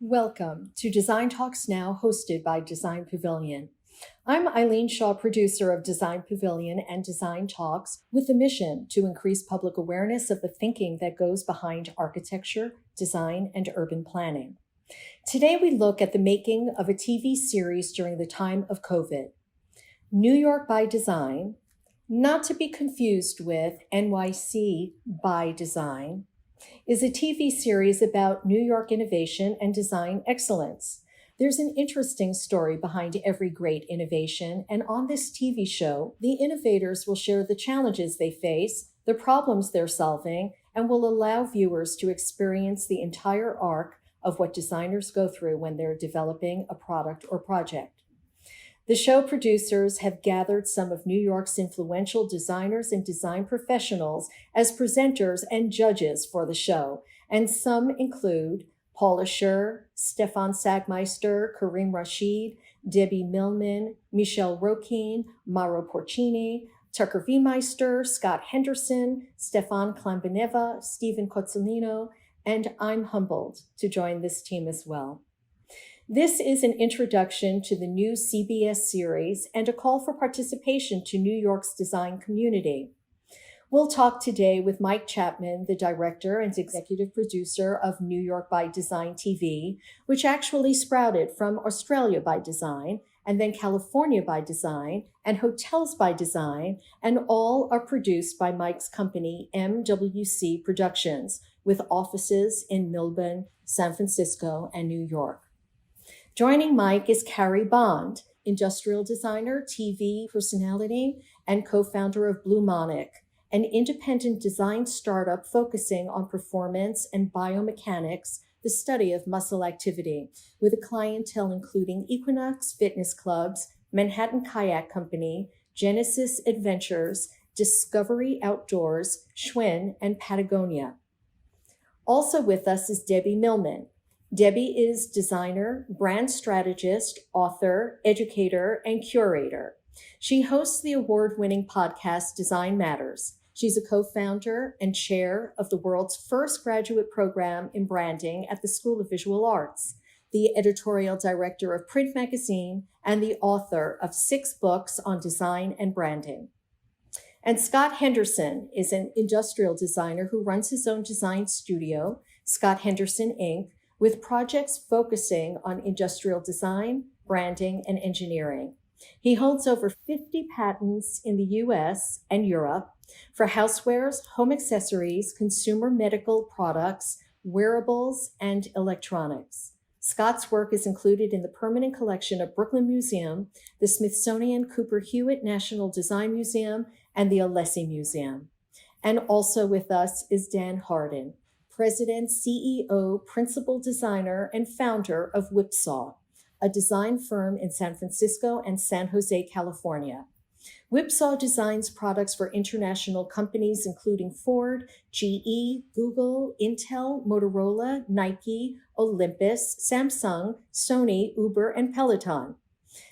Welcome to Design Talks Now, hosted by Design Pavilion. I'm Eileen Shaw, producer of Design Pavilion and Design Talks, with the mission to increase public awareness of the thinking that goes behind architecture, design, and urban planning. Today, we look at the making of a TV series during the time of COVID. New York by Design, not to be confused with NYC by Design, is a TV series about New York innovation and design excellence. There's an interesting story behind every great innovation, and on this TV show, the innovators will share the challenges they face, the problems they're solving, and will allow viewers to experience the entire arc of what designers go through when they're developing a product or project. The show producers have gathered some of New York's influential designers and design professionals as presenters and judges for the show, and some include Paula Scher, Stefan Sagmeister, Kareem Rashid, Debbie Millman, Michelle Roquin, Mauro Porcini, Tucker V. Meister, Scott Henderson, Stefan Klambaneva, Stephen Cozzolino, and I'm humbled to join this team as well. This is an introduction to the new CBS series and a call for participation to New York's design community. We'll talk today with Mike Chapman, the director and executive producer of New York by Design TV, which actually sprouted from Australia by Design, and then California by Design, and Hotels by Design, and all are produced by Mike's company, MWC Productions, with offices in Melbourne, San Francisco, and New York. Joining Mike is Carrie Bond, industrial designer, TV personality, and co-founder of Bluemonic, an independent design startup focusing on performance and biomechanics, the study of muscle activity, with a clientele including Equinox Fitness Clubs, Manhattan Kayak Company, Genesis Adventures, Discovery Outdoors, Schwinn, and Patagonia. Also with us is Debbie Millman. Debbie is designer, brand strategist, author, educator, and curator. She hosts the award-winning podcast Design Matters. She's a co-founder and chair of the world's first graduate program in branding at the School of Visual Arts, the editorial director of Print Magazine, and the author of 6 books on design and branding. And Scott Henderson is an industrial designer who runs his own design studio, Scott Henderson, Inc., with projects focusing on industrial design, branding, and engineering. He holds over 50 patents in the US and Europe for housewares, home accessories, consumer medical products, wearables, and electronics. Scott's work is included in the permanent collection of Brooklyn Museum, the Smithsonian Cooper Hewitt National Design Museum, and the Alessi Museum. And also with us is Dan Hardin, President, CEO, Principal Designer, and founder of Whipsaw, a design firm in San Francisco and San Jose, California. Whipsaw designs products for international companies including Ford, GE, Google, Intel, Motorola, Nike, Olympus, Samsung, Sony, Uber, and Peloton.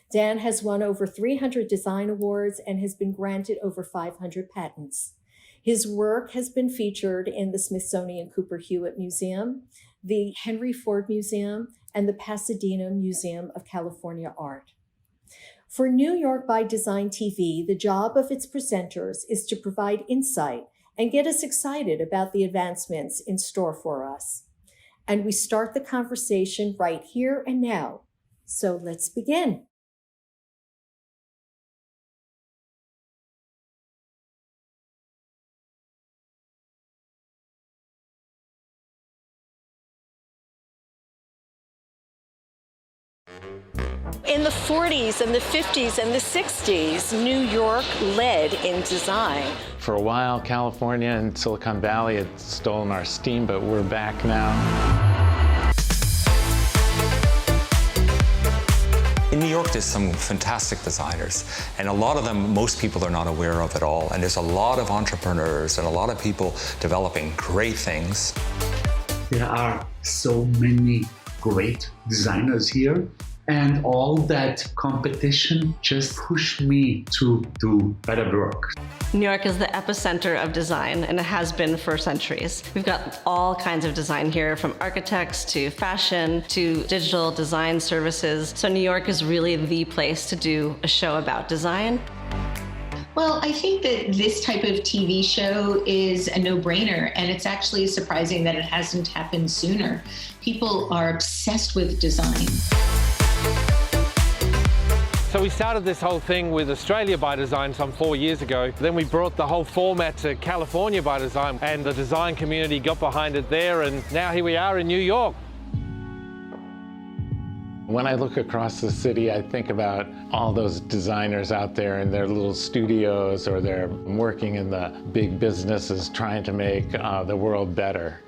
Dan has won over 300 design awards and has been granted over 500 patents. His work has been featured in the Smithsonian Cooper Hewitt Museum, the Henry Ford Museum, and the Pasadena Museum of California Art. For New York by Design TV, the job of its presenters is to provide insight and get us excited about the advancements in store for us. And we start the conversation right here and now. So let's begin. In the 40s and the 50s and the 60s, New York led in design. For a while, California and Silicon Valley had stolen our steam, but we're back now. In New York, there's some fantastic designers, and a lot of them, most people are not aware of at all. And there's a lot of entrepreneurs and a lot of people developing great things. There are so many great designers here. And all that competition just pushed me to do better work. New York is the epicenter of design, and it has been for centuries. We've got all kinds of design here, from architects to fashion to digital design services. So New York is really the place to do a show about design. Well, I think that this type of TV show is a no-brainer, and it's actually surprising that it hasn't happened sooner. People are obsessed with design. So we started this whole thing with Australia by Design some 4 years ago. Then we brought the whole format to California by Design, and the design community got behind it there, and now here we are in New York. When I look across the city, I think about all those designers out there in their little studios, or they're working in the big businesses trying to make the world better.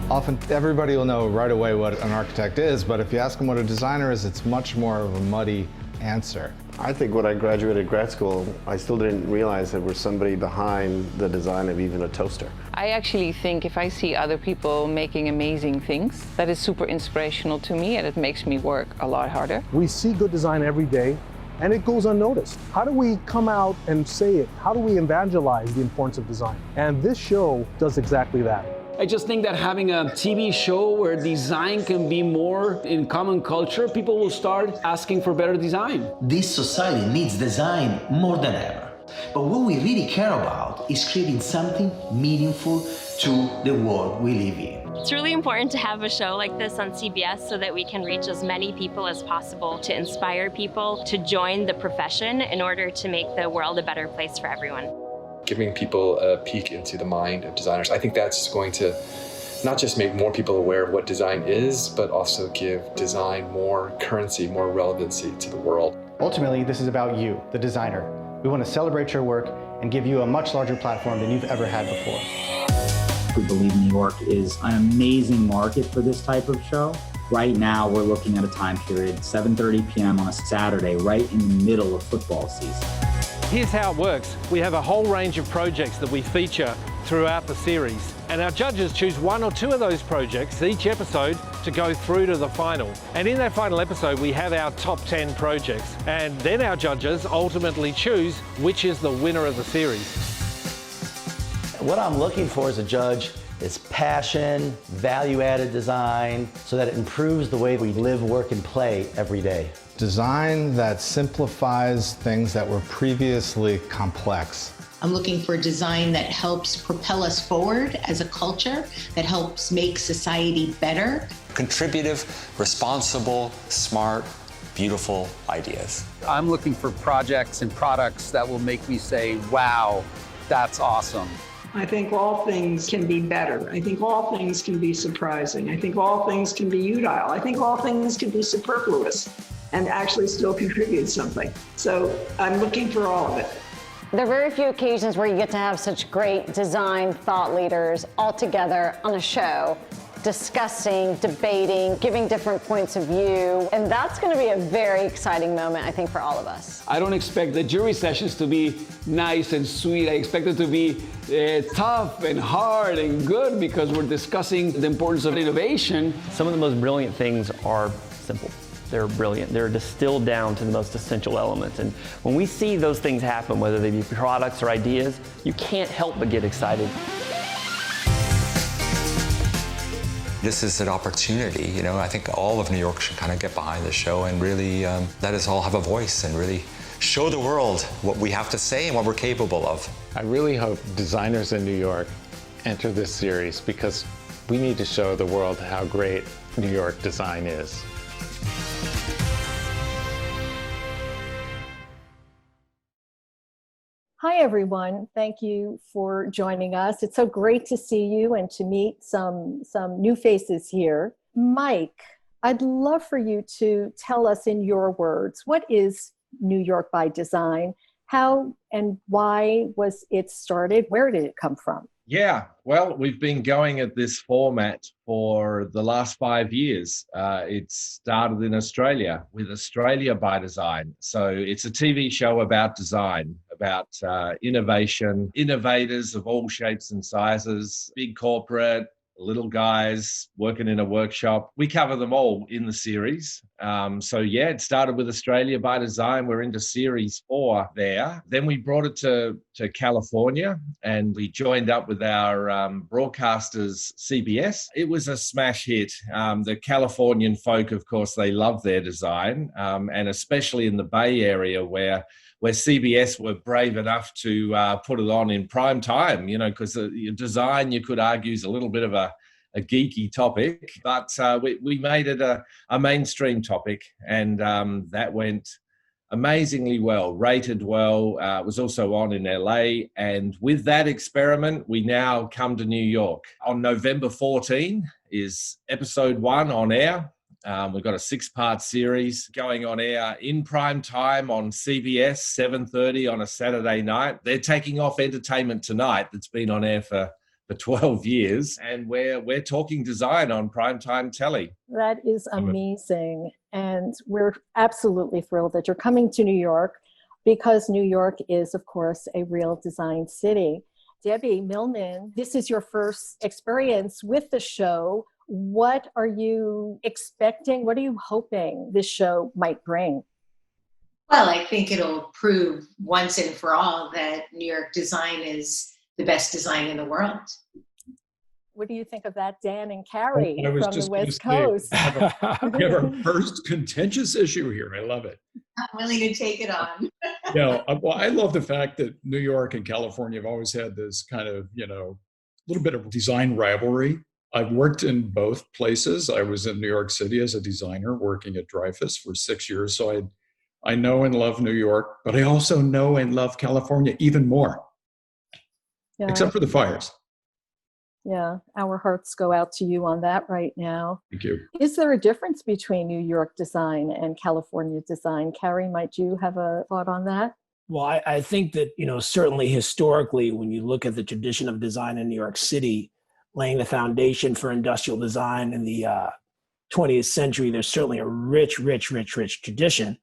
Often everybody will know right away what an architect is, but if you ask them what a designer is, it's much more of a muddy answer. I think when I graduated grad school, I still didn't realize there was somebody behind the design of even a toaster. I actually think if I see other people making amazing things, that is super inspirational to me, and it makes me work a lot harder. We see good design every day, and it goes unnoticed. How do we come out and say it? How do we evangelize the importance of design? And this show does exactly that. I just think that having a TV show where design can be more in common culture, people will start asking for better design. This society needs design more than ever. But what we really care about is creating something meaningful to the world we live in. It's really important to have a show like this on CBS so that we can reach as many people as possible, to inspire people to join the profession in order to make the world a better place for everyone. Giving people a peek into the mind of designers. I think that's going to not just make more people aware of what design is, but also give design more currency, more relevancy to the world. Ultimately, this is about you, the designer. We want to celebrate your work and give you a much larger platform than you've ever had before. We believe New York is an amazing market for this type of show. Right now, we're looking at a time period, 7:30 p.m. on a Saturday, right in the middle of football season. Here's how it works. We have a whole range of projects that we feature throughout the series, and our judges choose 1 or 2 of those projects each episode to go through to the final. And in that final episode, we have our top 10 projects, and then our judges ultimately choose which is the winner of the series. What I'm looking for as a judge is passion, value-added design, so that it improves the way we live, work, and play every day. Design that simplifies things that were previously complex. I'm looking for design that helps propel us forward as a culture, that helps make society better. Contributive, responsible, smart, beautiful ideas. I'm looking for projects and products that will make me say, wow, that's awesome. I think all things can be better. I think all things can be surprising. I think all things can be utile. I think all things can be superfluous and actually still contribute something. So I'm looking for all of it. There are very few occasions where you get to have such great design thought leaders all together on a show, discussing, debating, giving different points of view. And that's going to be a very exciting moment, I think, for all of us. I don't expect the jury sessions to be nice and sweet. I expect it to be tough and hard and good, because we're discussing the importance of innovation. Some of the most brilliant things are simple. They're brilliant. They're distilled down to the most essential elements. And when we see those things happen, whether they be products or ideas, you can't help but get excited. This is an opportunity, you know. I think all of New York should kind of get behind the show and really let us all have a voice and really show the world what we have to say and what we're capable of. I really hope designers in New York enter this series, because we need to show the world how great New York design is. Hi, everyone. Thank you for joining us. It's so great to see you and to meet some new faces here. Mike, I'd love for you to tell us in your words, what is New York by Design? How and why was it started? Where did it come from? Yeah, well, we've been going at this format for the last 5 years. It started in Australia with Australia by Design. So it's a TV show about design, about innovation, innovators of all shapes and sizes, big corporate, little guys working in a workshop. We cover them all in the series. So yeah, it started with Australia by Design. We're into series 4 there. Then we brought it to California, and we joined up with our broadcasters, CBS. It was a smash hit. The Californian folk, of course, they love their design, and especially in the Bay Area where CBS were brave enough to put it on in prime time, you know, because design, you could argue, is a little bit of a geeky topic, but we made it a mainstream topic, and that went amazingly well, rated well. It was also on in LA, and with that experiment, we now come to New York. On November 14 is episode 1 on air. We've got a 6-part series going on air in prime time on CBS, 7:30 on a Saturday night. They're taking off Entertainment Tonight that's been on air for 12 years, and we're talking design on primetime telly. That is amazing. And we're absolutely thrilled that you're coming to New York, because New York is, of course, a real design city. Debbie Millman, this is your first experience with the show. What are you expecting? What are you hoping this show might bring? Well, I think it'll prove once and for all that New York design is the best design in the world. What do you think of that, Dan and Carrie from the West Coast? Coast? We have our first contentious issue here. I love it. I'm willing to take it on. Yeah, well, I love the fact that New York and California have always had this kind of, little bit of design rivalry. I've worked in both places. I was in New York City as a designer working at Dreyfus for 6 years. So I know and love New York, but I also know and love California even more, except for the fires. Yeah, our hearts go out to you on that right now. Thank you. Is there a difference between New York design and California design? Carrie, might you have a thought on that? Well, I think that, certainly historically, when you look at the tradition of design in New York City, laying the foundation for industrial design in the 20th century, there's certainly a rich tradition.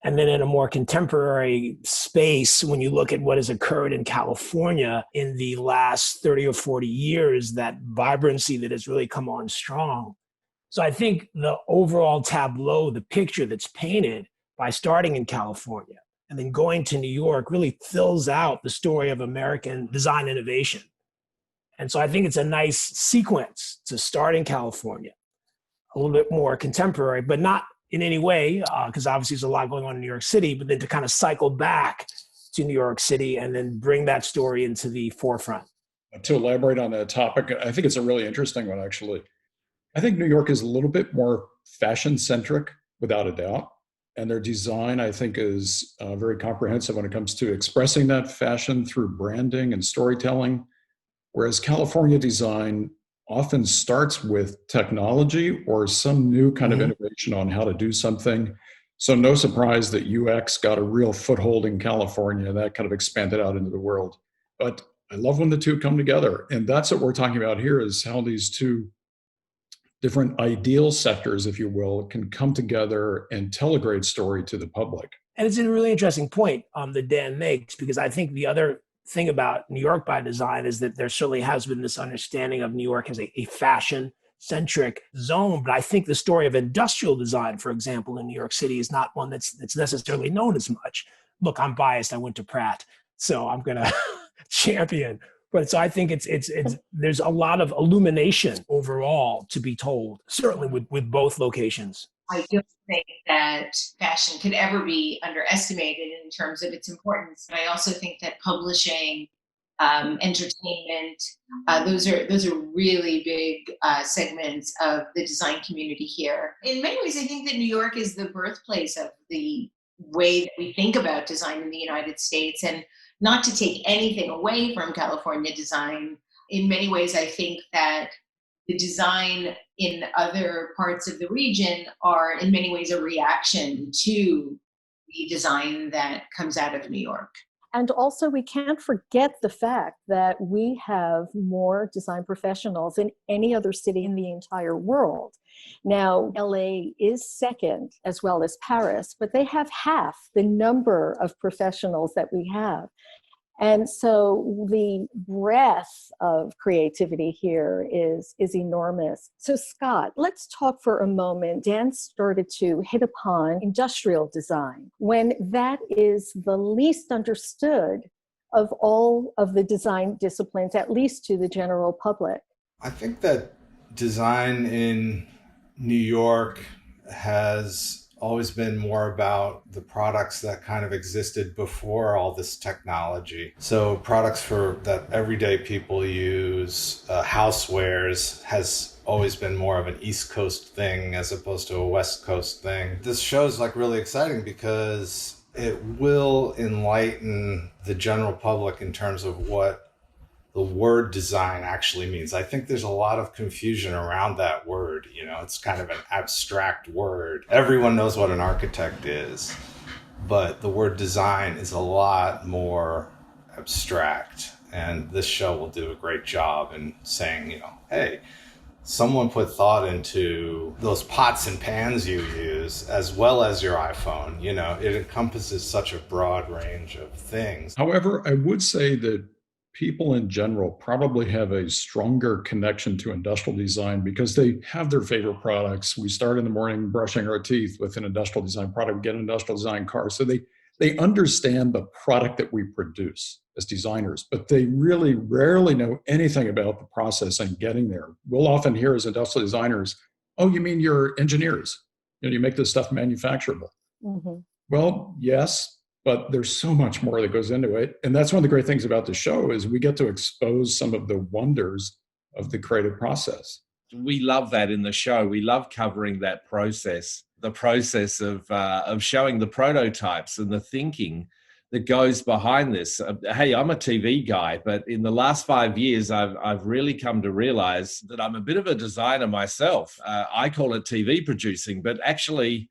And then in a more contemporary space, when you look at what has occurred in California in the last 30 or 40 years, that vibrancy that has really come on strong. So I think the overall tableau, the picture that's painted by starting in California and then going to New York really fills out the story of American design innovation. And so I think it's a nice sequence to start in California, a little bit more contemporary, but not in any way, because obviously there's a lot going on in New York City, but then to kind of cycle back to New York City and then bring that story into the forefront. To elaborate on that topic, I think it's a really interesting one, actually. I think New York is a little bit more fashion-centric, without a doubt. And their design, I think, is very comprehensive when it comes to expressing that fashion through branding and storytelling. Whereas California design often starts with technology or some new kind of innovation on how to do something. So no surprise that UX got a real foothold in California. That kind of expanded out into the world. But I love when the two come together. And that's what we're talking about here, is how these two different ideal sectors, if you will, can come together and tell a great story to the public. And it's a really interesting point that Dan makes, because I think the other thing about New York by Design is that there certainly has been this understanding of New York as a fashion-centric zone. But I think the story of industrial design, for example, in New York City is not one that's necessarily known as much. Look, I'm biased. I went to Pratt, so I'm going to champion. But so I think it's there's a lot of illumination overall to be told, certainly with both locations. I don't think that fashion could ever be underestimated in terms of its importance. But I also think that publishing, entertainment, those are really big segments of the design community here. In many ways, I think that New York is the birthplace of the way that we think about design in the United States. And not to take anything away from California design, in many ways, I think that the design in other parts of the region are in many ways a reaction to the design that comes out of New York. And also, we can't forget the fact that we have more design professionals in any other city in the entire world. Now, LA is second, as well as Paris, but they have half the number of professionals that we have. And so the breadth of creativity here is enormous. So Scott, let's talk for a moment. Dan started to hit upon industrial design, when that is the least understood of all of the design disciplines, at least to the general public. I think that design in New York has always been more about the products that kind of existed before all this technology. So products for that everyday people use, housewares has always been more of an East Coast thing as opposed to a West Coast thing. This show's like really exciting because it will enlighten the general public in terms of what the word design actually means. I think there's a lot of confusion around that word. You know, it's kind of an abstract word. Everyone knows what an architect is, but the word design is a lot more abstract. And this show will do a great job in saying, you know, hey, someone put thought into those pots and pans you use, as well as your iPhone. You know, it encompasses such a broad range of things. However, I would say that people in general probably have a stronger connection to industrial design because they have their favorite products. We start in the morning brushing our teeth with an industrial design product, we get an industrial design car. So they understand the product that we produce as designers, but they really rarely know anything about the process and getting there. We'll often hear as industrial designers, oh, you mean you're engineers? You know, you make this stuff manufacturable. Mm-hmm. Well, yes, but there's so much more that goes into it. And that's one of the great things about the show is we get to expose some of the wonders of the creative process. We love that in the show. We love covering that process, the process of showing the prototypes and the thinking that goes behind this. Hey, I'm a TV guy, but in the last 5 years, I've really come to realize that I'm a bit of a designer myself. I call it TV producing, but actually,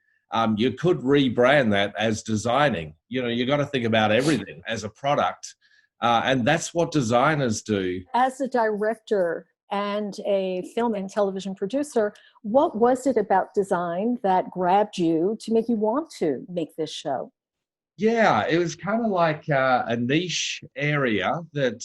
you could rebrand that as designing. You know, you got to think about everything as a product. And that's what designers do. As a director and a film and television producer, what was it about design that grabbed you to make you want to make this show? Yeah, it was kind of like a niche area that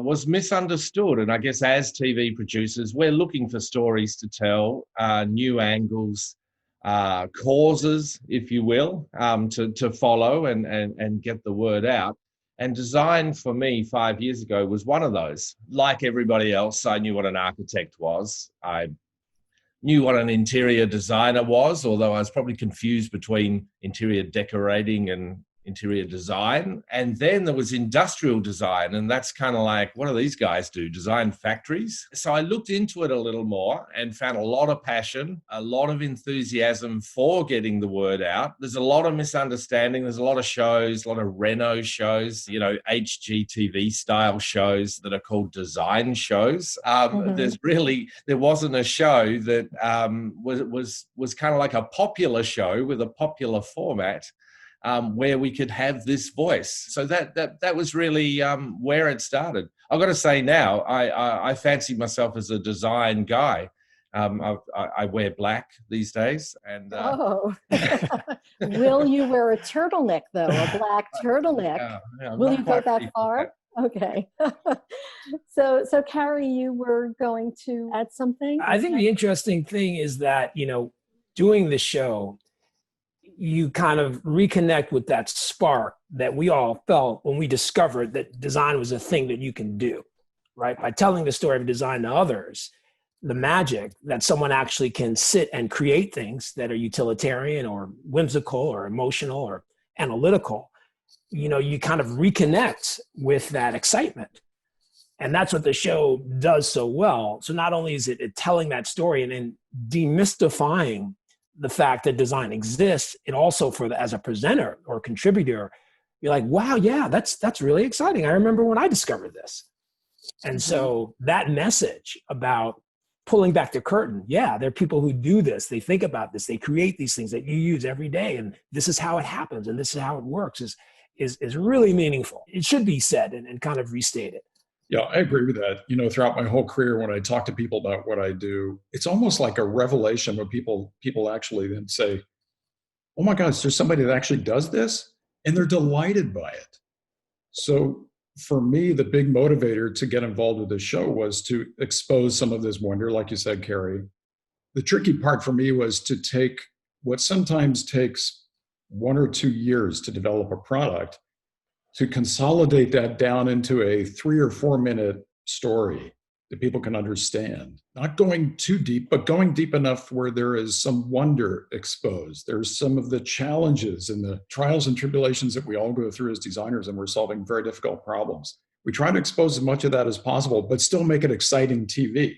was misunderstood. And I guess as TV producers, we're looking for stories to tell, new angles, causes, if you will, to follow and get the word out. And design for me 5 years ago was one of those. Like everybody else, I knew what an architect was. I knew what an interior designer was, although I was probably confused between interior decorating and interior design. And then there was industrial design, and that's kind of like, what do these guys do? Design factories? So I looked into it a little more and found a lot of passion, a lot of enthusiasm for getting the word out. There's a lot of misunderstanding. There's a lot of shows, a lot of Reno shows, you know, HGTV style shows that are called design shows. There wasn't a show that was kind of like a popular show with a popular format. Where we could have this voice. So that was really where it started. I've got to say now, I fancy myself as a design guy. I wear black these days. And Will you wear a turtleneck, though, a black turtleneck? Will you go that far? Okay. So Carrie, you were going to add something? I think the interesting thing is that, you know, doing the show, you kind of reconnect with that spark that we all felt when we discovered that design was a thing that you can do, right? By telling the story of design to others, the magic that someone actually can sit and create things that are utilitarian or whimsical or emotional or analytical, you know, you kind of reconnect with that excitement. And that's what the show does so well. So not only is it telling that story and then demystifying the fact that design exists, it also as a presenter or contributor, you're like, wow, yeah, that's really exciting. I remember when I discovered this. And so that message about pulling back the curtain, yeah, there are people who do this, they think about this, they create these things that you use every day, and this is how it happens, and this is how it works, is really meaningful. It should be said and kind of restated. Yeah, I agree with that. You know, throughout my whole career, when I talk to people about what I do, it's almost like a revelation when people actually then say, oh my gosh, there's somebody that actually does this, and they're delighted by it. So for me, the big motivator to get involved with the show was to expose some of this wonder, like you said, Carrie. The tricky part for me was to take what sometimes takes 1 or 2 years to develop a product, to consolidate that down into a 3 or 4 minute story that people can understand. Not going too deep, but going deep enough where there is some wonder exposed. There's some of the challenges and the trials and tribulations that we all go through as designers, and we're solving very difficult problems. We try to expose as much of that as possible, but still make it exciting TV.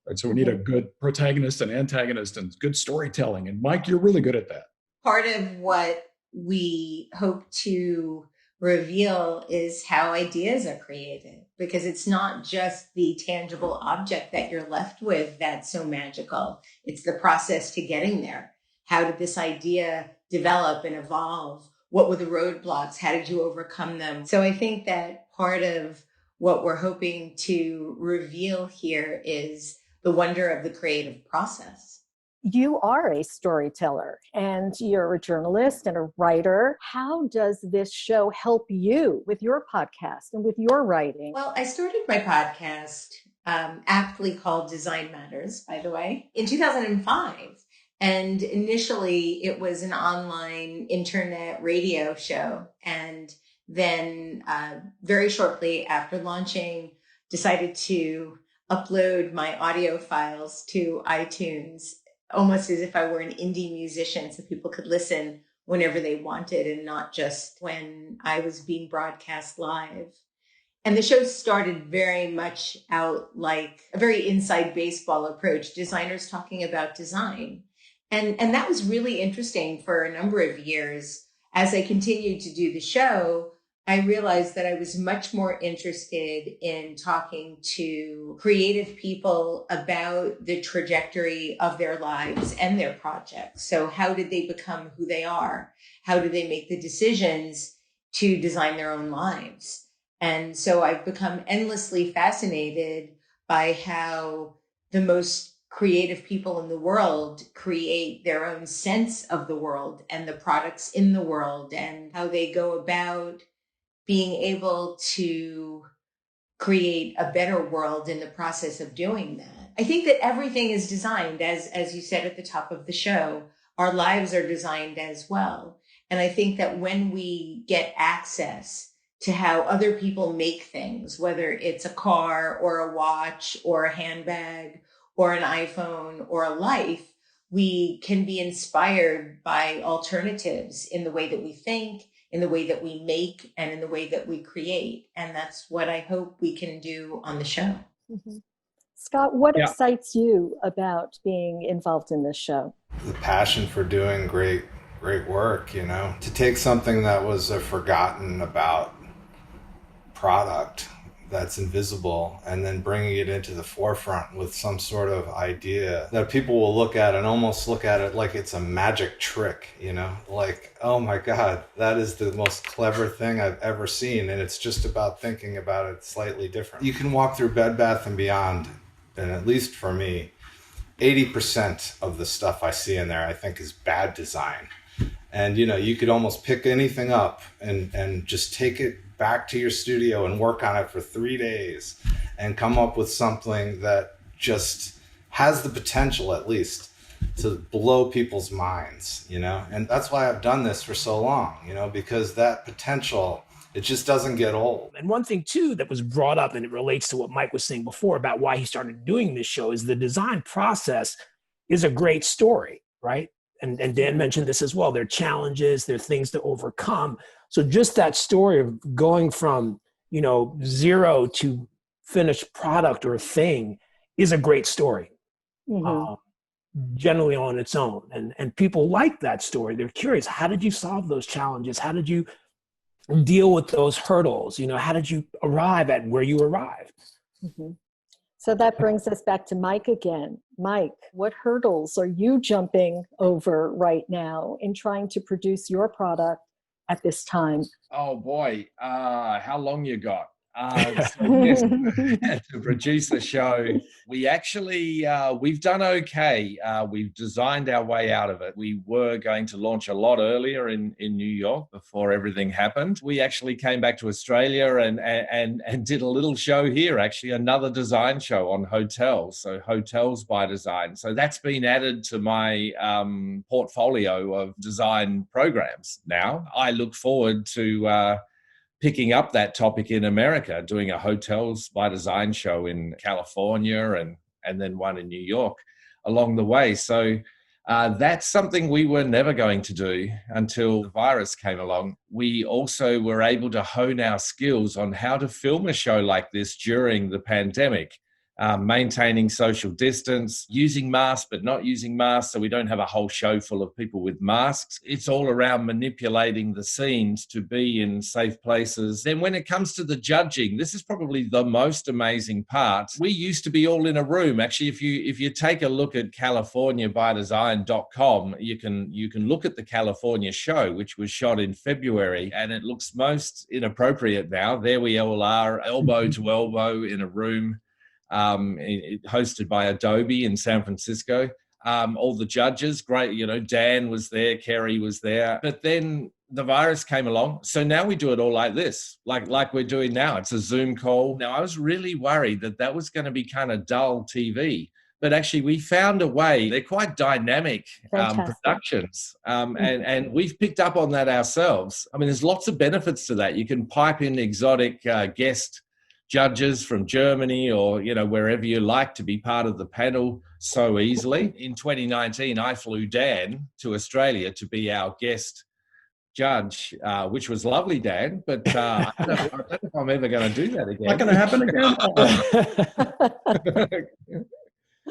Right? So we need a good protagonist and antagonist and good storytelling. And Mike, you're really good at that. Part of what we hope to reveal is how ideas are created, because it's not just the tangible object that you're left with that's so magical. It's the process to getting there. How did this idea develop and evolve? What were the roadblocks? How did you overcome them? So I think that part of what we're hoping to reveal here is the wonder of the creative process. You are a storyteller and you're a journalist and a writer. How does this show help you with your podcast and with your writing? Well, I started my podcast, aptly called Design Matters, by the way, in 2005. And initially it was an online internet radio show. And then very shortly after launching, decided to upload my audio files to iTunes, almost as if I were an indie musician, so people could listen whenever they wanted and not just when I was being broadcast live. And the show started very much out like a very inside baseball approach, designers talking about design. And that was really interesting for a number of years. As I continued to do the show, I realized that I was much more interested in talking to creative people about the trajectory of their lives and their projects. So how did they become who they are? How do they make the decisions to design their own lives? And so I've become endlessly fascinated by how the most creative people in the world create their own sense of the world and the products in the world, and how they go about being able to create a better world in the process of doing that. I think that everything is designed, as you said at the top of the show, our lives are designed as well. And I think that when we get access to how other people make things, whether it's a car or a watch or a handbag or an iPhone or a life, we can be inspired by alternatives in the way that we think, in the way that we make, and in the way that we create. And that's what I hope we can do on the show. Mm-hmm. Scott, what excites you about being involved in this show? The passion for doing great work, you know, to take something that was a forgotten about product that's invisible and then bringing it into the forefront with some sort of idea that people will look at and almost look at it like it's a magic trick, you know, like, oh my God, that is the most clever thing I've ever seen. And it's just about thinking about it slightly different. You can walk through Bed Bath & Beyond, and at least for me, 80% of the stuff I see in there, I think is bad design. And, you know, you could almost pick anything up and just take it back to your studio and work on it for 3 days and come up with something that just has the potential, at least, to blow people's minds, you know? And that's why I've done this for so long, you know, because that potential, it just doesn't get old. And one thing, too, that was brought up, and it relates to what Mike was saying before about why he started doing this show, is the design process is a great story, right? And Dan mentioned this as well. There are challenges, there are things to overcome. So just that story of going from, you know, zero to finished product or thing is a great story, generally on its own. And people like that story. They're curious. How did you solve those challenges? How did you deal with those hurdles? You know, how did you arrive at where you arrived? Mm-hmm. So that brings us back to Mike again. Mike, what hurdles are you jumping over right now in trying to produce your product at this time? Oh boy, how long you got? To produce the show We actually, we've done okay. We've designed our way out of it. We were going to launch a lot earlier in New York before everything happened. We actually came back to Australia and did a little show here, actually, another design show on hotels. So Hotels by Design. So that's been added to my portfolio of design programs now. I look forward to picking up that topic in America, doing a Hotels by Design show in California and then one in New York along the way. So that's something we were never going to do until the virus came along. We also were able to hone our skills on how to film a show like this during the pandemic. Maintaining social distance, using masks but not using masks so we don't have a whole show full of people with masks. It's all around manipulating the scenes to be in safe places. Then when it comes to the judging, this is probably the most amazing part. We used to be all in a room. Actually, if you take a look at CaliforniaByDesign.com, you can look at the California show, which was shot in February, and it looks most inappropriate now. There we all are, elbow to elbow in a room. Hosted by Adobe in San Francisco. All the judges, great, Dan was there, Kerry was there. But then the virus came along. So now we do it all like this, like we're doing now. It's a Zoom call. Now, I was really worried that was going to be kind of dull TV. But actually, we found a way. They're quite dynamic productions. And we've picked up on that ourselves. I mean, there's lots of benefits to that. You can pipe in exotic guest judges from Germany or, wherever you like to be part of the panel so easily. In 2019, I flew Dan to Australia to be our guest judge, which was lovely, Dan, but I don't know if I'm ever going to do that again. Not going to happen again?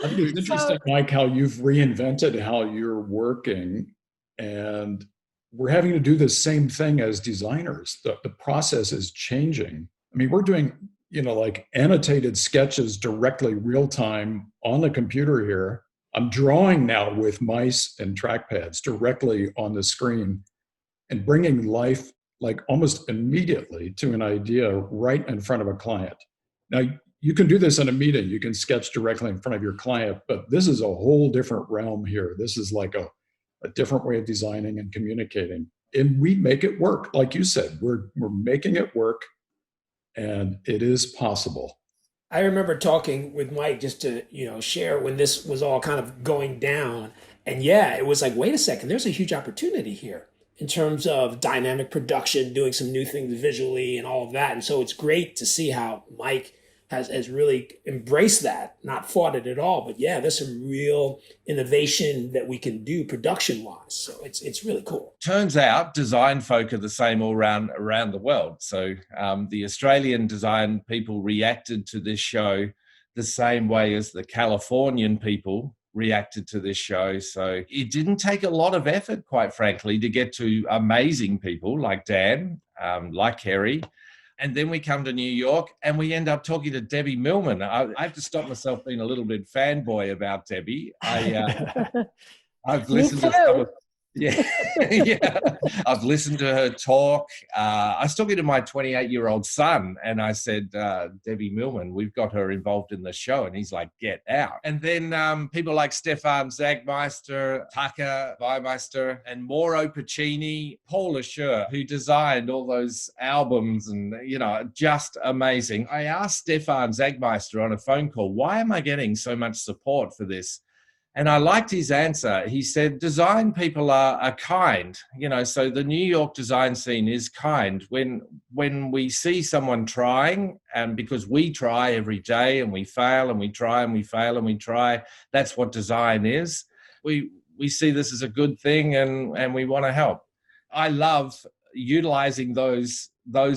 I think it's interesting, Mike, how you've reinvented how you're working, and we're having to do the same thing as designers. The process is changing. I mean, we're doing like annotated sketches directly real time on the computer here. I'm drawing now with mice and trackpads directly on the screen and bringing life like almost immediately to an idea right in front of a client. Now, you can do this in a meeting. You can sketch directly in front of your client, but this is a whole different realm here. This is like a different way of designing and communicating. And we make it work. Like you said, we're making it work. And it is possible. I remember talking with Mike just to, share when this was all kind of going down. And yeah, it was like, wait a second, there's a huge opportunity here in terms of dynamic production, doing some new things visually and all of that. And so it's great to see how Mike has really embraced that, not fought it at all. But yeah, there's some real innovation that we can do production-wise. So it's really cool. Turns out design folk are the same all around the world. So the Australian design people reacted to this show the same way as the Californian people reacted to this show. So it didn't take a lot of effort, quite frankly, to get to amazing people like Dan, like Kerry. And then we come to New York and we end up talking to Debbie Millman. I have to stop myself being a little bit fanboy about Debbie. I've listened to some of, yeah. I've listened to her talk. I was talking to my 28-year-old son and I said, Debbie Millman, we've got her involved in the show. And he's like, get out. And then people like Stefan Zagmeister, Taka Weimeister, and Mauro Pacini, Paul Asher, who designed all those albums and, just amazing. I asked Stefan Zagmeister on a phone call, why am I getting so much support for this? And I liked his answer. He said, design people are kind, so the New York design scene is kind. When we see someone trying, and because we try every day and we fail and we try and we fail and we try, that's what design is. We see this as a good thing and we want to help. I love utilizing those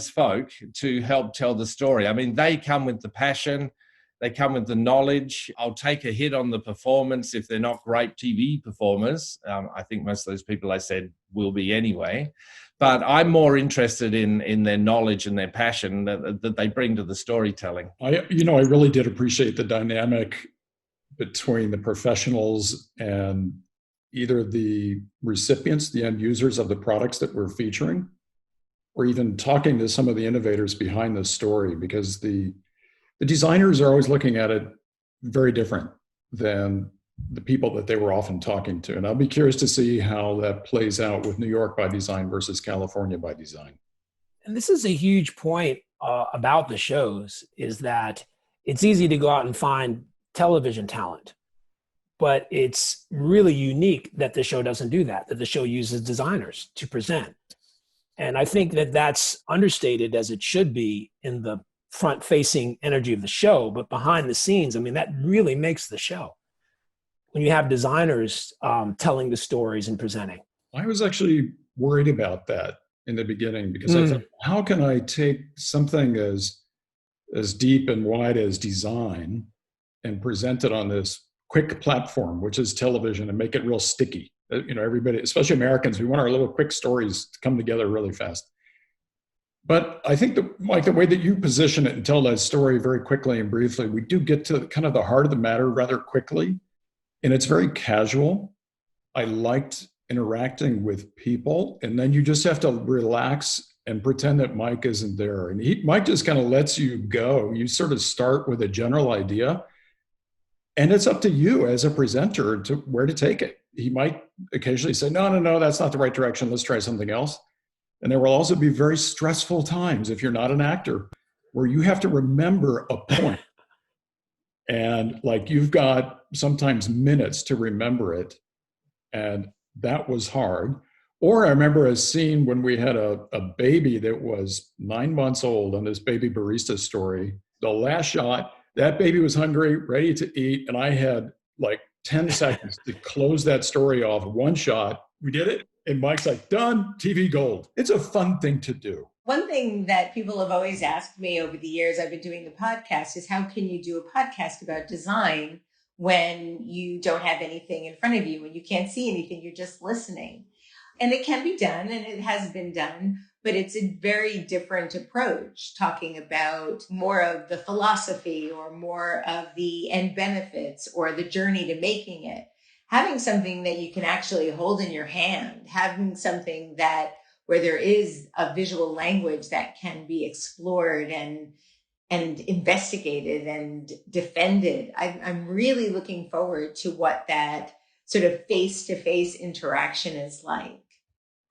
folk to help tell the story. I mean, they come with the passion. They come with the knowledge. I'll take a hit on the performance if they're not great TV performers. I think most of those people I said will be anyway. But I'm more interested in their knowledge and their passion that they bring to the storytelling. I really did appreciate the dynamic between the professionals and either the recipients, the end users of the products that we're featuring, or even talking to some of the innovators behind the story, because the designers are always looking at it, very different than the people that they were often talking to. And I'll be curious to see how that plays out with New York by Design versus California by Design. And this is a huge point about the shows, is that it's easy to go out and find television talent, but it's really unique that the show doesn't do that the show uses designers to present. And I think that that's understated, as it should be, in the front-facing energy of the show, but behind the scenes, I mean, that really makes the show when you have designers telling the stories and presenting. I was actually worried about that in the beginning, because I thought, how can I take something as deep and wide as design and present it on this quick platform, which is television, and make it real sticky? You know, everybody, especially Americans, we want our little quick stories to come together really fast. But I think that, Mike, the way that you position it and tell that story very quickly and briefly, we do get to kind of the heart of the matter rather quickly. And it's very casual. I liked interacting with people. And then you just have to relax and pretend that Mike isn't there. And Mike just kind of lets you go. You sort of start with a general idea. And it's up to you as a presenter to where to take it. He might occasionally say, no, that's not the right direction. Let's try something else. And there will also be very stressful times, if you're not an actor, where you have to remember a point. And like, you've got sometimes minutes to remember it. And that was hard. Or I remember a scene when we had a baby that was 9 months old on this baby barista story. The last shot, that baby was hungry, ready to eat. And I had like 10 seconds to close that story off. One shot. We did it. And Mike's like, done, TV gold. It's a fun thing to do. One thing that people have always asked me over the years I've been doing the podcast is, how can you do a podcast about design when you don't have anything in front of you, when you can't see anything, you're just listening? And it can be done, and it has been done, but it's a very different approach, talking about more of the philosophy or more of the end benefits or the journey to making it. Having something that you can actually hold in your hand, having something that where there is a visual language that can be explored and investigated and defended. I'm really looking forward to what that sort of face-to-face interaction is like.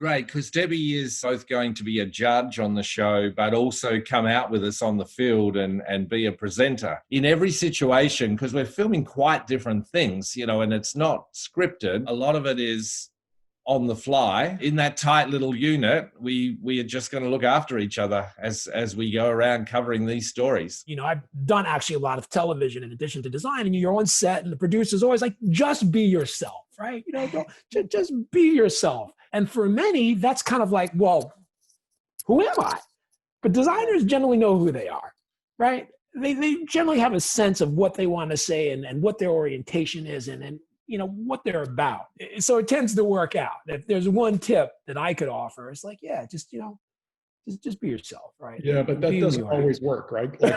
Great, because Debbie is both going to be a judge on the show, but also come out with us on the field and be a presenter in every situation, because we're filming quite different things, you know, and it's not scripted. A lot of it is on the fly. In that tight little unit, we are just going to look after each other as we go around covering these stories. You know, I've done actually a lot of television in addition to design, and you're on set and the producer's always like, just be yourself, right? You know, just be yourself. And for many, that's kind of like, well, who am I? But designers generally know who they are, right? They generally have a sense of what they want to say and what their orientation is and you know, what they're about. So it tends to work out. If there's one tip that I could offer, it's like, yeah, just, you know, just be yourself, right? Yeah, but that doesn't always work, right? Like,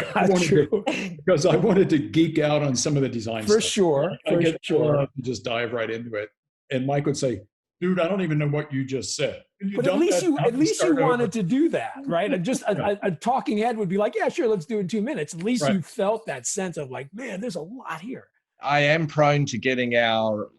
because I wanted to geek out on some of the design for stuff. Sure. To just dive right into it. And Mike would say, dude, I don't even know what you just said. But at least you wanted to do that, right? And just a talking head would be like, yeah, sure, let's do it in 2 minutes. At least you felt that sense of like, man, there's a lot here. I am prone to getting our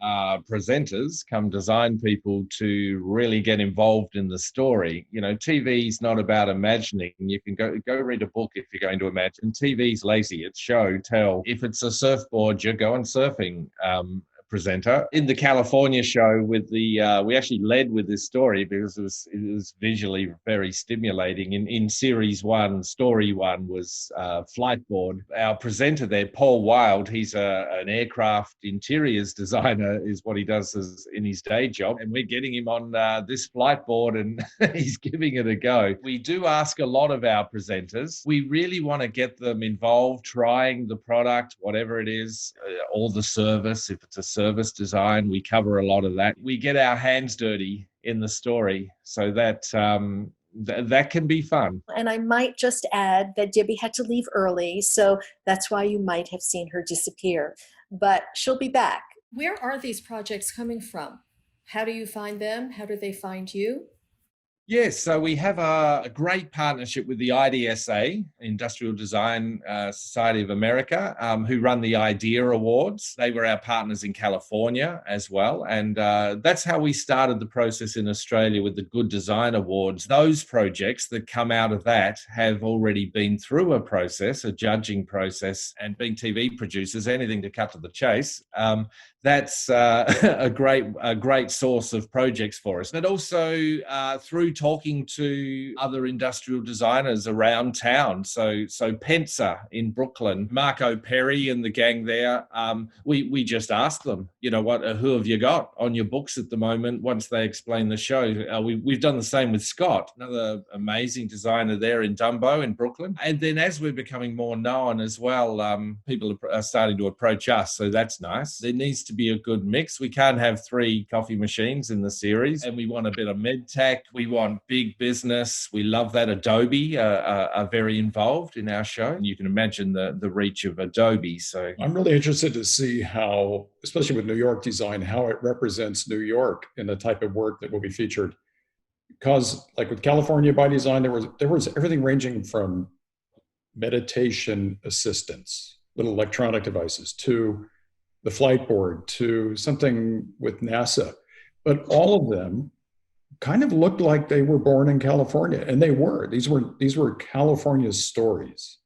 presenters, come design people, to really get involved in the story. You know, TV is not about imagining. You can go read a book if you're going to imagine. TV's lazy. It's show, tell. If it's a surfboard, you're going surfing. Presenter in the California show with the we actually led with this story because it was visually very stimulating. In series 1, story 1 was Flightboard. Our presenter there, Paul Wild, he's an aircraft interiors designer, is what he does in his day job, and we're getting him on this Flightboard, and he's giving it a go. We do ask a lot of our presenters. We really want to get them involved, trying the product, whatever it is, or the service. If it's a service design, we cover a lot of that. We get our hands dirty in the story, so that that can be fun. And I might just add that Debbie had to leave early, so that's why you might have seen her disappear. But she'll be back. Where are these projects coming from? How do you find them? How do they find you? Yes, so we have a great partnership with the IDSA, Industrial Design Society of America, who run the IDEA Awards. They were our partners in California as well. And that's how we started the process in Australia with the Good Design Awards. Those projects that come out of that have already been through a process, a judging process, and being TV producers, anything to cut to the chase. That's a great source of projects for us. And also through talking to other industrial designers around town. So Pensa in Brooklyn, Marco Perry and the gang there, we just asked them, who have you got on your books at the moment once they explain the show. We've done the same with Scott, another amazing designer there in Dumbo in Brooklyn. And then as we're becoming more known as well, people are starting to approach us. So that's nice. There needs to be a good mix. We can't have 3 coffee machines in the series, and we want a bit of med tech. We want big business. We love that. Adobe are very involved in our show, and you can imagine the reach of Adobe. So I'm really interested to see how, especially with New York design, how it represents New York in the type of work that will be featured. Because like with California by Design, there was everything ranging from meditation assistants, little electronic devices, to the flight board, to something with NASA. But all of them kind of looked like they were born in California, and they were. These were California's stories.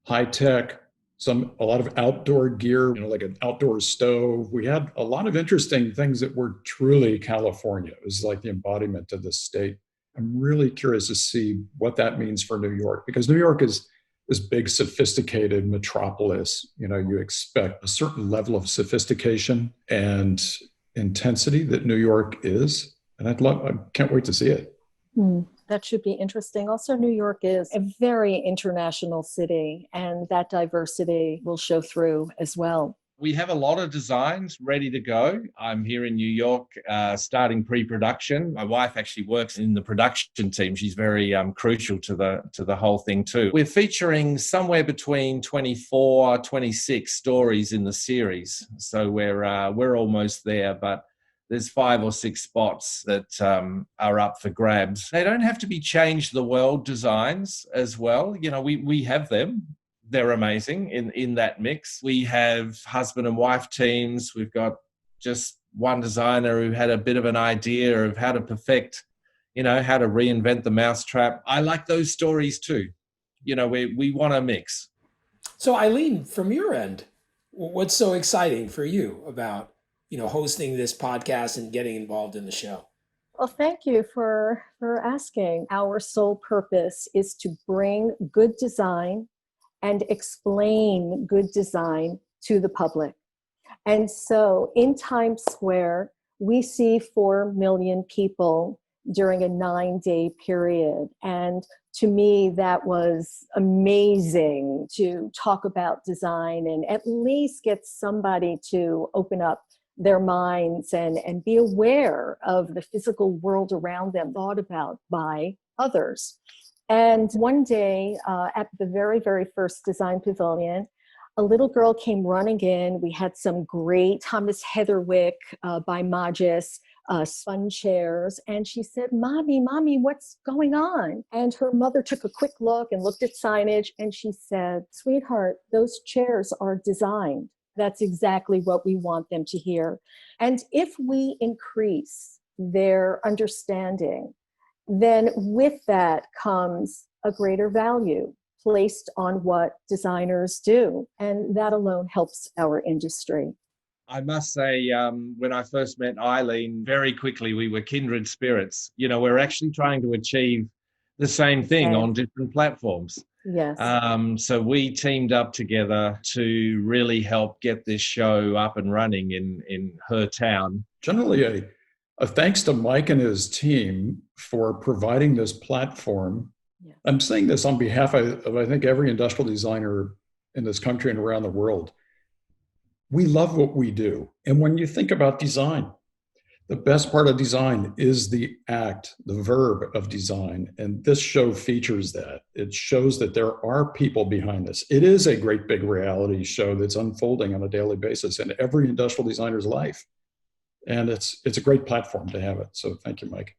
High tech, a lot of outdoor gear, like an outdoor stove. We had a lot of interesting things that were truly California. It was like the embodiment of the state. I'm really curious to see what that means for New York, because New York is this big, sophisticated metropolis. You expect a certain level of sophistication and intensity that New York is. And I can't wait to see it. That should be interesting. Also, New York is a very international city, and that diversity will show through as well. We have a lot of designs ready to go. I'm here in New York starting pre-production. My wife actually works in the production team. She's very crucial to the whole thing too. We're featuring somewhere between 24, 26 stories in the series. So we're almost there, but there's 5 or 6 spots that are up for grabs. They don't have to be change the world designs as well. We have them. They're amazing in that mix. We have husband and wife teams. We've got just one designer who had a bit of an idea of how to perfect, how to reinvent the mousetrap. I like those stories too. We want a mix. So Eileen, from your end, what's so exciting for you about, hosting this podcast and getting involved in the show? Well, thank you for asking. Our sole purpose is to bring good design and explain good design to the public. And so in Times Square, we see 4 million people during a 9-day period. And to me, that was amazing to talk about design and at least get somebody to open up their minds and be aware of the physical world around them, thought about by others. And one day at the very, very first Design Pavilion, a little girl came running in. We had some great Thomas Heatherwick by Magis spun chairs. And she said, Mommy, what's going on? And her mother took a quick look and looked at signage. And she said, sweetheart, those chairs are designed. That's exactly what we want them to hear. And if we increase their understanding, then with that comes a greater value placed on what designers do. And that alone helps our industry. I must say, when I first met Eileen, very quickly, we were kindred spirits. We're actually trying to achieve the same thing on different platforms. Yes. So we teamed up together to really help get this show up and running in her town. Generally, a thanks to Mike and his team for providing this platform. Yeah. I'm saying this on behalf of, I think, every industrial designer in this country and around the world. We love what we do. And when you think about design, the best part of design is the act, the verb of design. And this show features that. It shows that there are people behind this. It is a great big reality show that's unfolding on a daily basis in every industrial designer's life. And it's a great platform to have it. So thank you, Mike.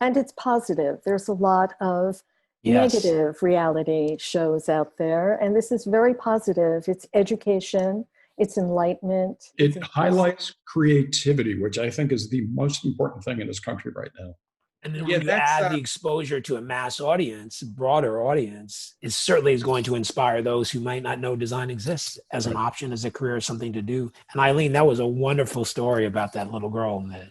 And it's positive. There's a lot of Yes. negative reality shows out there, and this is very positive. It's education, it's enlightenment. It highlights creativity, which I think is the most important thing in this country right now. And then Yeah, when you that's, add the exposure to a mass audience, broader audience, it certainly is going to inspire those who might not know design exists as an option, as a career, something to do. And Eileen, that was a wonderful story about that little girl in the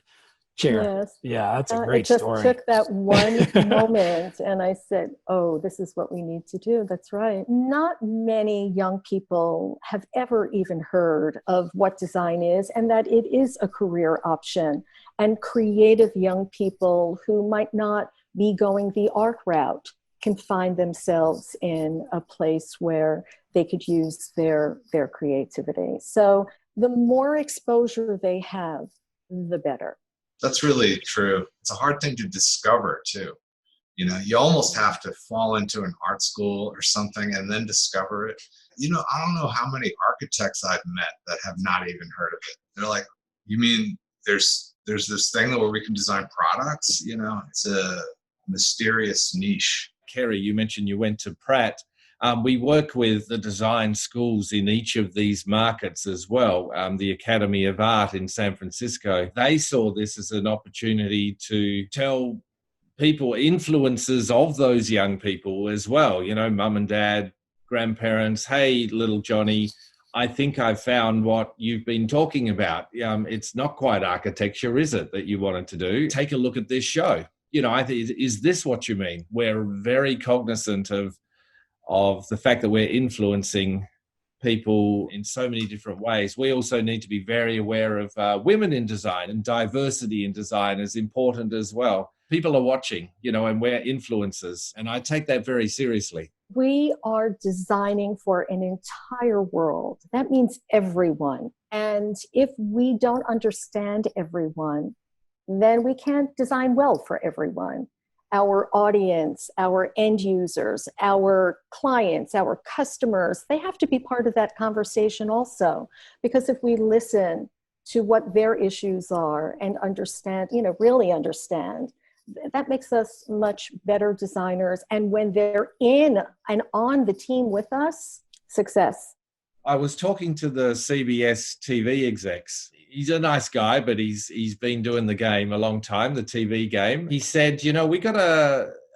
chair. Yes. Yeah, that's a great it just story. took that one moment, and I said, oh, this is what we need to do. That's right. Not many young people have ever even heard of what design is and that it is a career option. And creative young people who might not be going the art route can find themselves in a place where they could use their creativity. So the more exposure they have, the better. That's really true. It's a hard thing to discover too. You know, you almost have to fall into an art school or something and then discover it. You know, I don't know how many architects I've met that have not even heard of it. They're like, you mean there's this thing where we can design products? You know, it's a mysterious niche. Kerry, you mentioned you went to Pratt. We work with the design schools in each of these markets as well. The Academy of Art in San Francisco, they saw this as an opportunity to tell people, influences of those young people as well, you know, mum and dad, grandparents, hey, little Johnny, I think I've found what you've been talking about. It's not quite architecture, is it, that you wanted to do? Take a look at this show. You know, I think, is this what you mean? We're very cognizant of the fact that we're influencing people in so many different ways. We also need to be very aware of women in design, and diversity in design is important as well. People are watching, you know, and we're influencers, and I take that very seriously. We are designing for an entire world. That means everyone. And if we don't understand everyone, then we can't design well for everyone. Our audience, our end users, our clients, our customers, they have to be part of that conversation also. Because if we listen to what their issues are and understand, you know, really understand, that makes us much better designers. And when they're in and on the team with us, success. I was talking to the CBS TV execs. He's a nice guy, but he's been doing the game a long time, the TV game. He said, you know,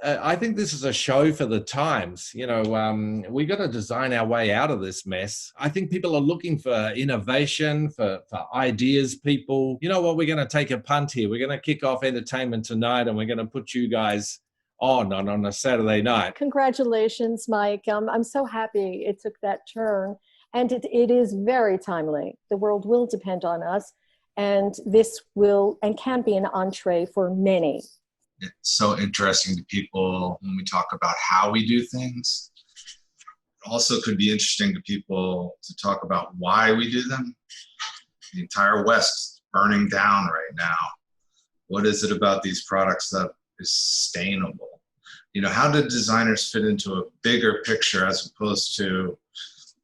I think this is a show for the times. You know, we got to design our way out of this mess. I think people are looking for innovation, for ideas, people. You know what, we're going to take a punt here. We're going to kick off entertainment tonight, and we're going to put you guys on a Saturday night. Congratulations, Mike. I'm so happy it took that turn. And it is very timely. The world will depend on us, and this will and can be an entree for many. It's so interesting to people when we talk about how we do things. It also could be interesting to people to talk about why we do them. The entire West is burning down right now. What is it about these products that is sustainable? You know, how do designers fit into a bigger picture as opposed to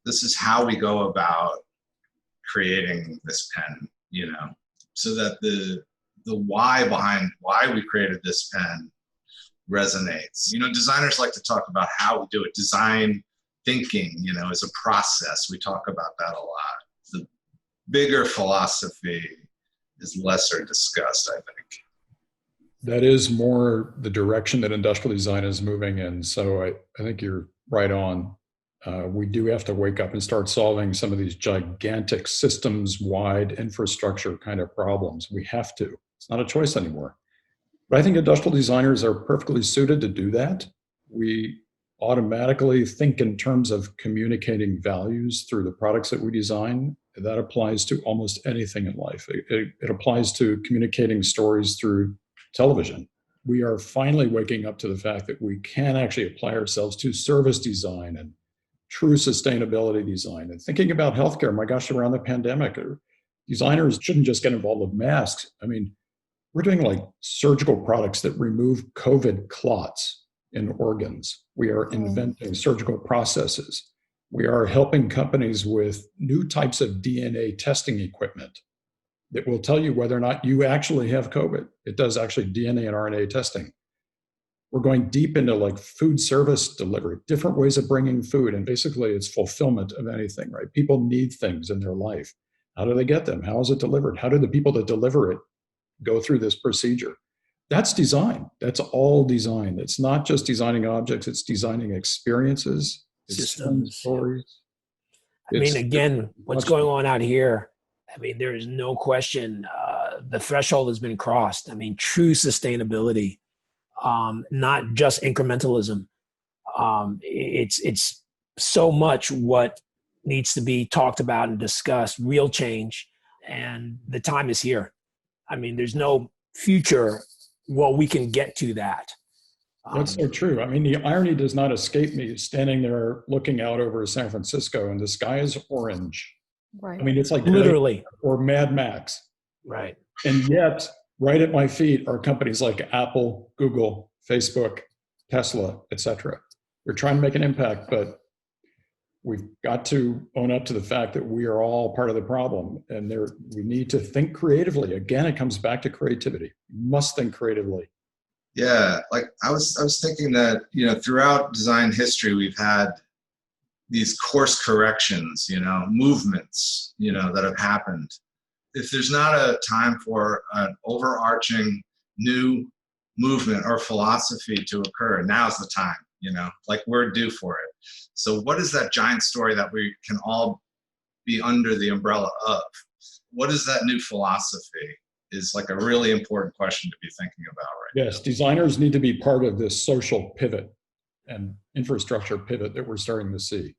this is how we go about creating this pen, you know, so that the why behind why we created this pen resonates. You know, designers like to talk about how we do it. Design thinking, you know, is a process. We talk about that a lot. The bigger philosophy is lesser discussed, I think. That is more the direction that industrial design is moving in. So I think you're right on. We do have to wake up and start solving some of these gigantic systems-wide infrastructure kind of problems. We have to. It's not a choice anymore. But I think industrial designers are perfectly suited to do that. We automatically think in terms of communicating values through the products that we design. That applies to almost anything in life. It applies to communicating stories through television. We are finally waking up to the fact that we can actually apply ourselves to service design and true sustainability design. And thinking about healthcare, my gosh, around the pandemic, designers shouldn't just get involved with masks. I mean, we're doing like surgical products that remove COVID clots in organs. We are inventing surgical processes. We are helping companies with new types of DNA testing equipment. that will tell you whether or not you actually have COVID. It does actually DNA and RNA testing. We're going deep into like food service delivery, different ways of bringing food. And basically it's fulfillment of anything, right? People need things in their life. How do they get them? How is it delivered? How do the people that deliver it go through this procedure? That's design. That's all design. It's not just designing objects, it's designing experiences, Systems. stories. I mean, again, what's going on out here, I mean, there is no question the threshold has been crossed. I mean, true sustainability, not just incrementalism. It's so much what needs to be talked about and discussed, real change, and the time is here. I mean, there's no future well we can get to that. That's so true. I mean, the irony does not escape me standing there looking out over San Francisco and the sky is orange. Right. I mean, it's like Literally. or Mad Max. Right. And yet, right at my feet are companies like Apple, Google, Facebook, Tesla, etc. They're trying to make an impact, but we've got to own up to the fact that we are all part of the problem, and we need to think creatively. Again, it comes back to creativity. You must think creatively. Yeah, like I was thinking that, you know, throughout design history, we've had these course corrections, you know, movements, you know, that have happened. If there's not a time for an overarching new movement or philosophy to occur, now's the time, you know, like we're due for it. So what is that giant story that we can all be under the umbrella of? What is that new philosophy is like a really important question to be thinking about right now. Yes, designers need to be part of this social pivot and infrastructure pivot that we're starting to see.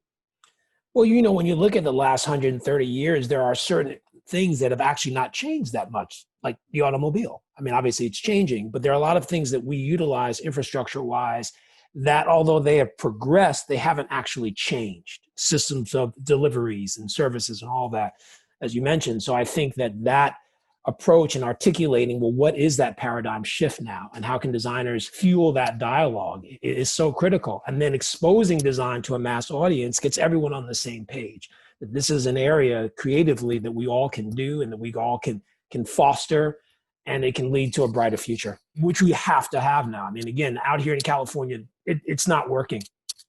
Well, you know, when you look at the last 130 years, there are certain things that have actually not changed that much, like the automobile. I mean, obviously it's changing, but there are a lot of things that we utilize infrastructure-wise that although they have progressed, they haven't actually changed. Systems of deliveries and services and all that, as you mentioned. So I think that approach and articulating, well, what is that paradigm shift now? And how can designers fuel that dialogue is so critical. And then exposing design to a mass audience gets everyone on the same page. That this is an area creatively that we all can do and that we all can foster, and it can lead to a brighter future, which we have to have now. I mean, again, out here in California, it's not working.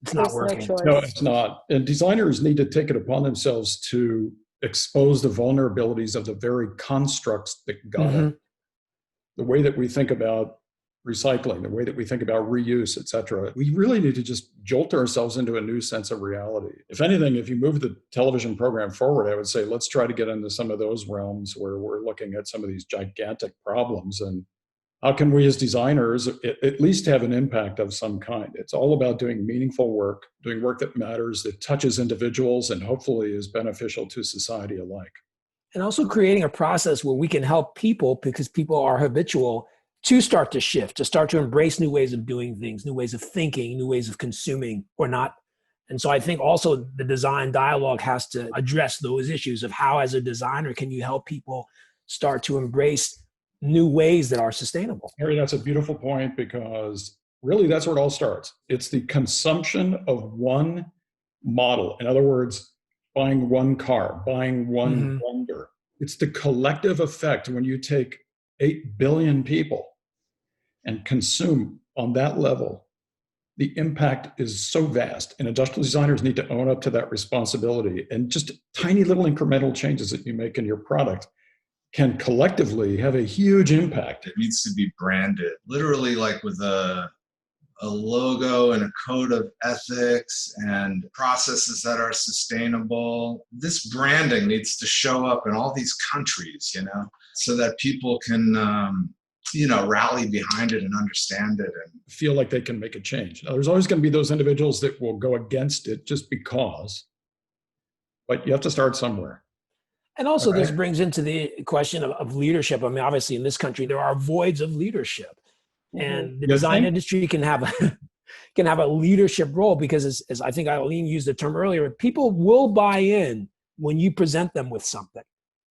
It's not working. No, it's not. And designers need to take it upon themselves to expose the vulnerabilities of the very constructs that got it. The way that we think about recycling, the way that we think about reuse, et cetera. We really need to just jolt ourselves into a new sense of reality. If anything, if you move the television program forward, I would say, let's try to get into some of those realms where we're looking at some of these gigantic problems and how can we as designers at least have an impact of some kind? It's all about doing meaningful work, doing work that matters, that touches individuals and hopefully is beneficial to society alike. And also creating a process where we can help people, because people are habitual, to start to shift, to start to embrace new ways of doing things, new ways of thinking, new ways of consuming or not. And so I think also the design dialogue has to address those issues of how, as a designer, can you help people start to embrace new ways that are sustainable. Harry, that's a beautiful point, because really that's where it all starts. It's the consumption of one model. In other words, buying one car, buying one wonder. It's the collective effect when you take 8 billion people and consume on that level. The impact is so vast, and industrial designers need to own up to that responsibility. And just tiny little incremental changes that you make in your product can collectively have a huge impact. It needs to be branded, literally like with a logo and a code of ethics and processes that are sustainable. This branding needs to show up in all these countries, you know, so that people can, rally behind it and understand it and feel like they can make a change. Now, there's always going to be those individuals that will go against it just because, but you have to start somewhere. And also this brings into the question of leadership. I mean, obviously in this country, there are voids of leadership, and the design industry can have a leadership role, because as I think Eileen used the term earlier, people will buy in when you present them with something,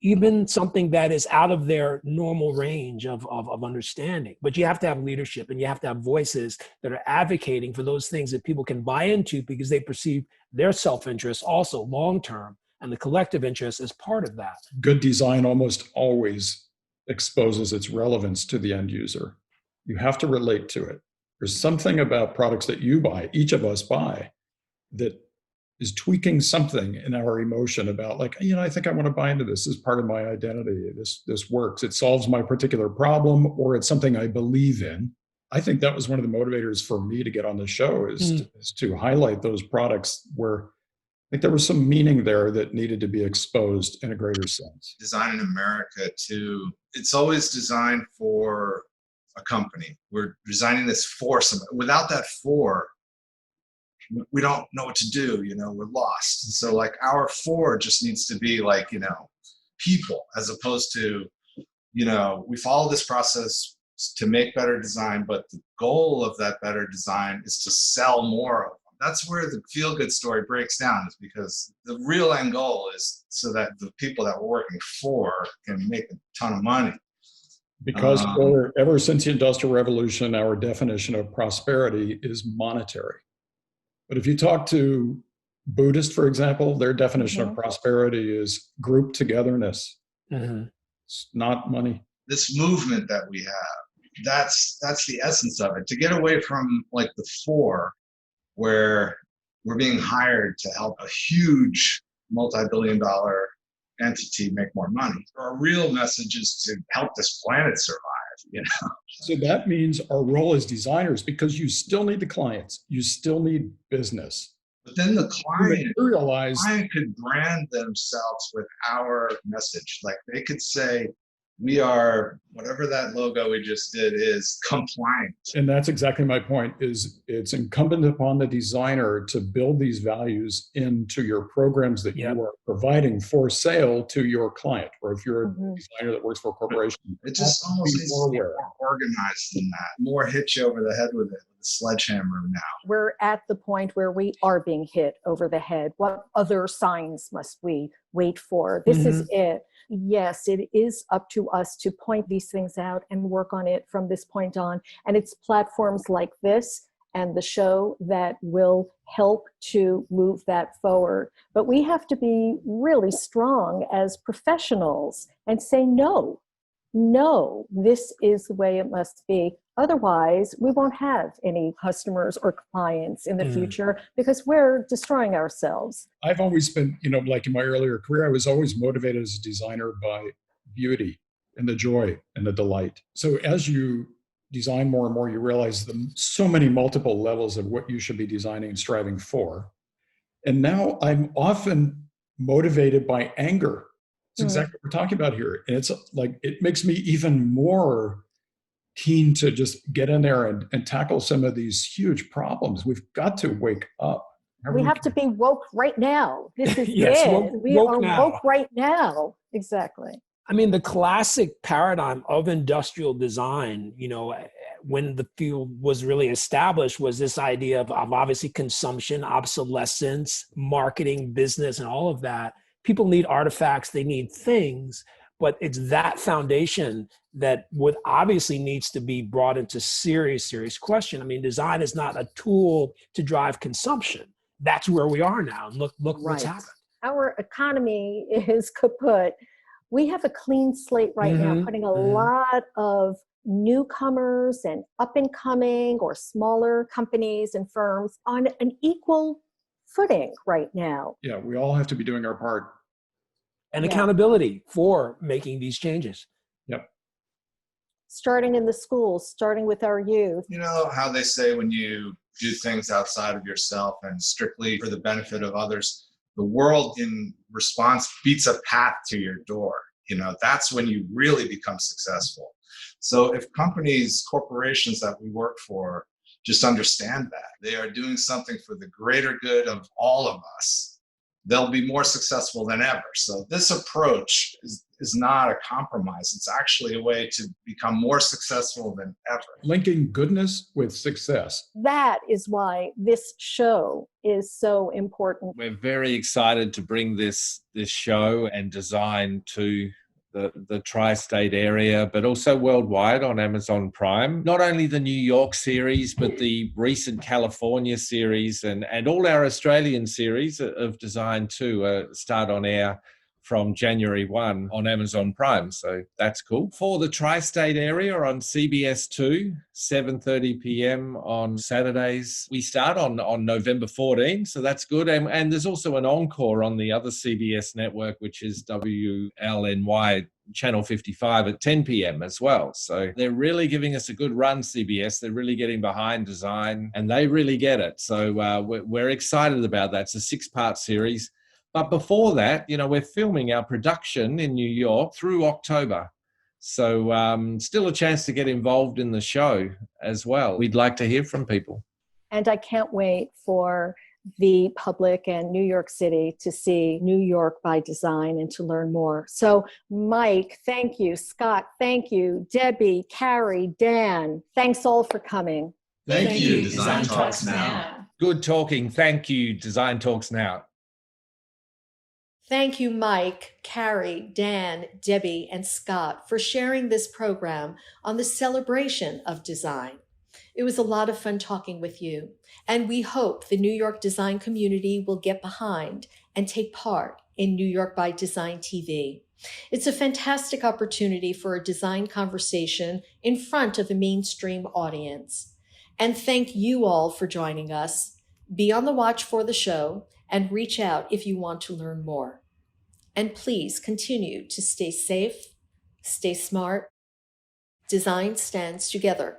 even something that is out of their normal range of understanding. But you have to have leadership, and you have to have voices that are advocating for those things that people can buy into, because they perceive their self-interest also long-term and the collective interest is part of that. Good design almost always exposes its relevance to the end user. You have to relate to it. There's something about products that you buy, each of us buy, that is tweaking something in our emotion about, like, I think I want to buy into this. This is part of my identity. This works. It solves my particular problem, or it's something I believe in. I think that was one of the motivators for me to get on the show is to highlight those products where I think there was some meaning there that needed to be exposed in a greater sense. Design in America too, it's always designed for a company. We're designing this for somebody. Without that for, we don't know what to do, we're lost. So like our for just needs to be like, people, as opposed to, we follow this process to make better design, but the goal of that better design is to sell more of them. That's where the feel-good story breaks down, is because the real end goal is so that the people that we're working for can make a ton of money. Because ever since the Industrial Revolution, our definition of prosperity is monetary. But if you talk to Buddhists, for example, their definition of prosperity is group togetherness. It's not money. This movement that we have, that's the essence of it. To get away from like the for, where we're being hired to help a huge multi-billion-dollar entity make more money. Our real message is to help this planet survive. So that means our role as designers, because you still need the clients, you still need business. But then the client could brand themselves with our message. Like they could say, we are, whatever that logo we just did is, compliant. And that's exactly my point, is it's incumbent upon the designer to build these values into your programs that you are providing for sale to your client. Or if you're a designer that works for a corporation, it just almost needs to be more organized than that. More hit you over the head with it, with a sledgehammer now. We're at the point where we are being hit over the head. What other signs must we wait for? This is it. Yes, it is up to us to point these things out and work on it from this point on. And it's platforms like this and the show that will help to move that forward. But we have to be really strong as professionals and say, no, this is the way it must be. Otherwise, we won't have any customers or clients in the future because we're destroying ourselves. I've always been, like in my earlier career, I was always motivated as a designer by beauty and the joy and the delight. So as you design more and more, you realize so many multiple levels of what you should be designing and striving for. And now I'm often motivated by anger. It's exactly what we're talking about here. And it's like, it makes me even more keen to just get in there and tackle some of these huge problems. We've got to wake up. We have to be woke right now. This is Yes, it. We woke are now. woke right now. Exactly. I mean, the classic paradigm of industrial design, when the field was really established, was this idea of obviously consumption, obsolescence, marketing, business, and all of that. People need artifacts, they need things, but it's that foundation that obviously needs to be brought into serious question. I mean, design is not a tool to drive consumption. That's where we are now. Look what's happened. Our economy is kaput. We have a clean slate right now, putting a lot of newcomers and up and coming or smaller companies and firms on an equal footing right now. Yeah, we all have to be doing our part. And accountability for making these changes. Yep. Starting in the schools, starting with our youth. You know how they say when you do things outside of yourself and strictly for the benefit of others, the world in response beats a path to your door. That's when you really become successful. So if companies, corporations that we work for just understand that they are doing something for the greater good of all of us, they'll be more successful than ever. So this approach is not a compromise. It's actually a way to become more successful than ever. Linking goodness with success. That is why this show is so important. We're very excited to bring this show and design to the tri-state area, but also worldwide on Amazon Prime. Not only the New York series, but the recent California series and all our Australian series of Design too start on air from January 1 on Amazon Prime. So that's cool. For the tri-state area on CBS 2, 7:30 p.m. on Saturdays. We start on November 14, so that's good. And there's also an encore on the other CBS network, which is WLNY Channel 55 at 10 p.m. as well. So they're really giving us a good run, CBS. They're really getting behind design, and they really get it. So we're excited about that. It's a 6-part series. But before that, we're filming our production in New York through October. So still a chance to get involved in the show as well. We'd like to hear from people. And I can't wait for the public and New York City to see New York by Design and to learn more. So Mike, thank you. Scott, thank you. Debbie, Carrie, Dan, thanks all for coming. Thank you, Design Talks Now. Good talking. Thank you, Design Talks Now. Thank you, Mike, Carrie, Dan, Debbie, and Scott for sharing this program on the celebration of design. It was a lot of fun talking with you, and we hope the New York design community will get behind and take part in New York by Design TV. It's a fantastic opportunity for a design conversation in front of a mainstream audience. And thank you all for joining us. Be on the watch for the show and reach out if you want to learn more. And please continue to stay safe, stay smart. Design stands together.